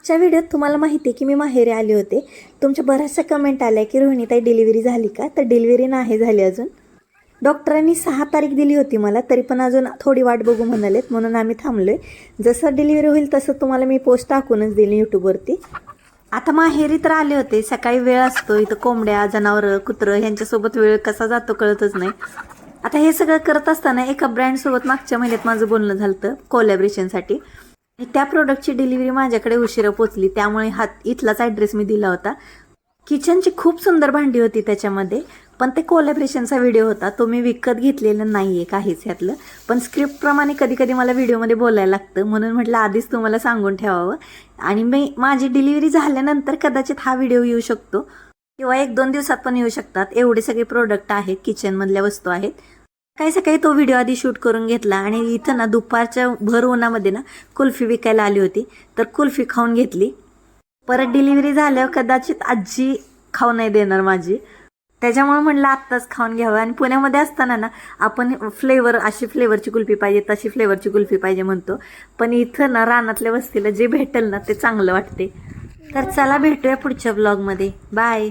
मागच्या व्हिडिओत तुम्हाला माहिती आहे की मी माहेरी आले होते. तुमच्या बऱ्याचशा कमेंट आल्या की रोहिणीताई डिलिव्हरी झाली का? तर डिलिव्हरी नाही झाली अजून. डॉक्टरांनी 6 तारीख दिली होती मला, तरी पण अजून थोडी वाट बघू म्हणालेत, म्हणून आम्ही थांबलोय. जसं डिलिव्हरी होईल तसं तुम्हाला मी पोस्ट टाकूनच देईल यूट्यूबवरती. आता माहेरी तर आले होते. सकाळी वेळ असतो, इथं कोंबड्या, जनावरं, कुत्रं यांच्यासोबत वेळ कसा जातो कळतच नाही. आता हे सगळं करत असताना एका ब्रँडसोबत मागच्या महिन्यात माझं बोलणं झालं होतं कोलॅबरेशनसाठी. त्या प्रोडक्टची डिलिव्हरी माझ्याकडे उशिरा पोचली, त्यामुळे इथलाच ॲड्रेस मी दिला होता. किचनची खूप सुंदर भांडी होती त्याच्यामध्ये, पण ते कोलॅबरेशनचा व्हिडिओ होता, तो मी विकत घेतलेला नाही आहे काहीच ह्यातलं. पण स्क्रिप्टप्रमाणे कधी कधी मला व्हिडिओमध्ये बोलायला लागतं, म्हणून म्हटलं आधीच तुम्हाला सांगून ठेवावं. आणि माझी डिलिव्हरी झाल्यानंतर कदाचित हा व्हिडिओ येऊ शकतो, किंवा 1-2 दिवसात पण येऊ शकतात. एवढे सगळे प्रोडक्ट आहेत, किचनमधल्या वस्तू आहेत. सकाळी तो व्हिडिओ आधी शूट करून घेतला आणि इथं ना दुपारच्या भर उन्हामध्ये ना कुल्फी विकायला आली होती, तर कुल्फी खाऊन घेतली. परत डिलिव्हरी झाल्यावर कदाचित आजी खाऊ नाही देणार माझी, त्याच्यामुळे म्हणलं आत्ताच खाऊन घ्यावं. आणि पुण्यामध्ये असताना ना आपण अशी फ्लेवरची कुल्फी पाहिजे, तशी फ्लेवरची कुल्फी पाहिजे म्हणतो, पण इथं ना रानातल्या वस्तीला जे भेटेल ना ते चांगलं वाटते. तर चला भेटूया पुढच्या ब्लॉगमध्ये. बाय.